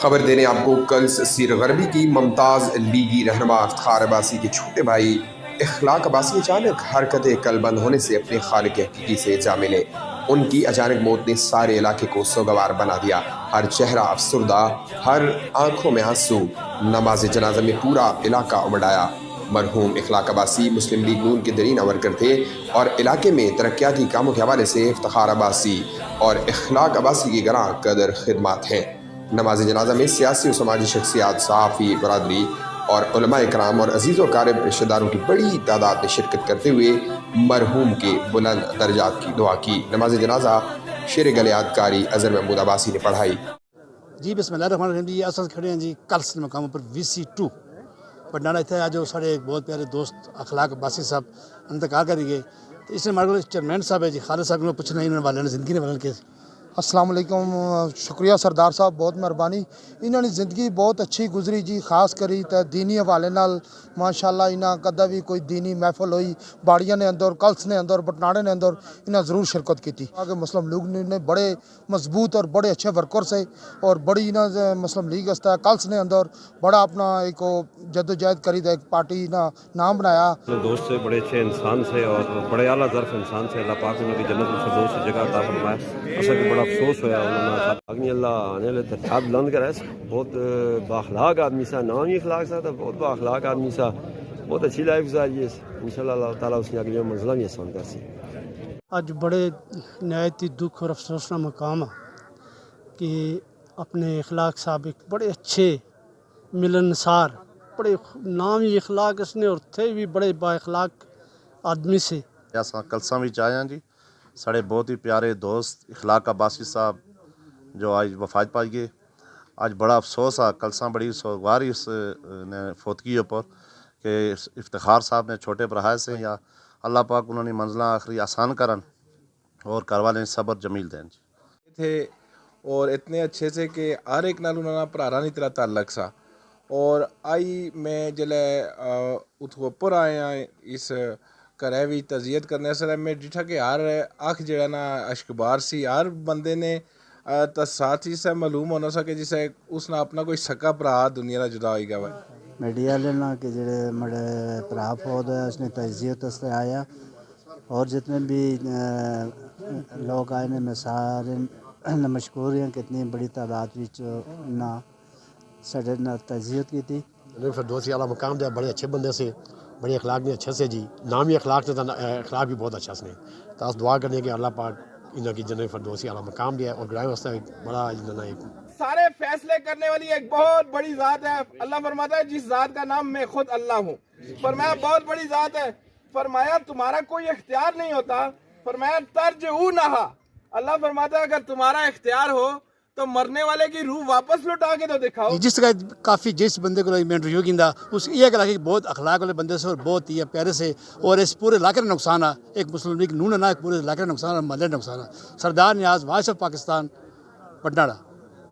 खबर देने आपको कल सीर गरबी की मुमताज़ लीगी रहनुमा इफ्तिखार अब्बासी के छोटे भाई इखलाक अब्बासी अचानक हरकत कलबंद होने से अपने खालिक हकीकी से जा मिले। उनकी अचानक मौत ने सारे इलाके को सोगवार बना दिया। हर चेहरा अफसुर्दा, हर आंखों में आंसू। नमाज जनाजा में पूरा इलाका उमड़ आया। मरहूम इखलाक अब्बासी मुस्लिम लीग नून के दरीन वर्कर थे और इलाके में तरक्याती कामों के हवाले से इफ्तिखार अब्बासी और इखलाक अब्बासी की गरां कदर खिदमत हैं। नमाज जनाजा में सियासी और समाजी शख्सियात, सहाफ़ी बरादरी और उलमा इकराम और अजीज़ व क़ारिब रिश्तेदारों की बड़ी तादाद में शिरकत करते हुए मरहूम के बुलंद दर्जात की दुआ की। नमाज जनाजा शेर गलियात कारी अज़हर महमूद अब्बासी ने पढ़ाई। जी बिस्मिल्लाहिर्रहमानिर्रहीम। जी असल खड़े हैं जी कल्स मकामों पर VC2 पढ़ना थे। आज साढ़े एक बहुत प्यारे दोस्त इखलाक अब्बासी साहब इंतकाल कर गए। तो इसने हमारे चेयरमैन साहब है जी खालिद साहब को पूछना इन्होंने वाले ने ज़िंदगी ने बदल के। अस्सलाम वालेकुम, शुक्रिया सरदार साहब, बहुत मेहरबानी। इन्होंने ज़िंदगी बहुत अच्छी गुजरी जी, खास करी तो दीनी हवाले नाल माशाल्लाह। इन्हें कदा भी कोई दीनी महफल हुई बाड़ियां ने अंदर, कल्स ने अंदर, बटनाड़े ने अंदर, इन्हें ज़रूर शिरकत की थी। आगे मुस्लिम लीग ने बड़े मजबूत और बड़े अच्छे वर्कर से और बड़ी इन्हें मुस्लिम लीग है कल्स ने अंदर बड़ा अपना एक जद्दोजहद करी था, एक पार्टी ना नाम बनाया। दोस्त से बड़े अच्छे इंसान से और बड़े आला ज़र्फ इंसान से अल्लाह पाक उनकी जन्नत में फिरदौस की जगह अता फरमाए। असल में बड़ा अफसोस होया उन्होंने अल्लाह आने वाले तरताब बुलंद करे। बहुत बाखलाक आदमी सा, नाम ही इखलाक सा था, बहुत बाखलाक आदमी सा, बहुत अच्छी लाइफ गुजारी है। इंशाअल्लाह अल्लाह ताला उसकी अगली मंजिला भी आसान कर सी। आज बड़े नहायत ही दुख और अफसोस का मकाम है कि अपने इखलाक साहब एक बड़े अच्छे मिलनसार, बड़े नाम ही इखलाक इसने और थे भी बड़े बाइखलाक आदमी से। कलसा भी आए हैं जी, साढ़े बहुत ही प्यारे दोस्त इखलाक अब्बासी साहब जो आज वफात पाई गए। आज बड़ा अफसोस है, कलसा बड़ी सोगवारी उस फोतगी पर कि इफ्तिखार साहब ने छोटे भरा से या अल्लाह पाक उन्होंने मंजिला आखिरी आसान करन और करवाले सब्र जमील दें थे। और इतने अच्छे से कि हर एक नाल उन्होंने भरारा नहीं तेरा ताल्लक सा। और आई मैं जल्ले उत्थों उप्पर आया इस घरै भी तज़ियत करने से मैं डिठा कि हर अख जड़ा ना अशकबार सी, हर बंदे ने तो साथ ही से मालूम होना सा कि जिसे उसने अपना कोई सक्का भरा दुनिया का जुदा हो गया वा। मीडिया लेना कि जेड़े मेरे भरा फौज है उसने तज़ियत से आया और जितने भी लोग आए ने मैं सारे मशहूर हैं कि इतनी बड़ी तादाद विच ना साढ़े ना तज़ियत की थी। फिरदौसी आला मकाम दे बड़े अच्छे बंदे से, बड़े अखलाक ने अच्छे से जी, नाम ही अखलाक से अखलाक भी बहुत अच्छा से। तो दुआ करने के अल्लाह पाक इनकी जन्नत फिरदौसी आला मकाम दिया और ग्राम वास्ते बड़ा एक सारे फैसले करने वाली एक बहुत बड़ी ज़ात है। अल्लाह फरमाता है जिस ज़ात का नाम मैं खुद अल्लाह हूँ। फरमाया बहुत बड़ी ज़ात है। फरमाया तुम्हारा कोई इख्तियार नहीं होता। फरमाया तर्जऊ नहा। अल्लाह फरमाता है अगर तुम्हारा इख्तियार हो तो मरने वाले की रूह वापस लौटा के तो दिखाओ। जिस काफ़ी जिस बंदे को इंटरव्यू किया उस ये कहा कि बहुत अखलाक वाले बंदे से और बहुत ही प्यारे से और इस पूरे इलाके का नुकसान है। एक मुस्लिम लीग नून है ना, एक पूरे इलाके का नुकसान है, महल नुकसान है। सरदार नियाज वारिस ऑफ पाकिस्तान, पटनाड़ा।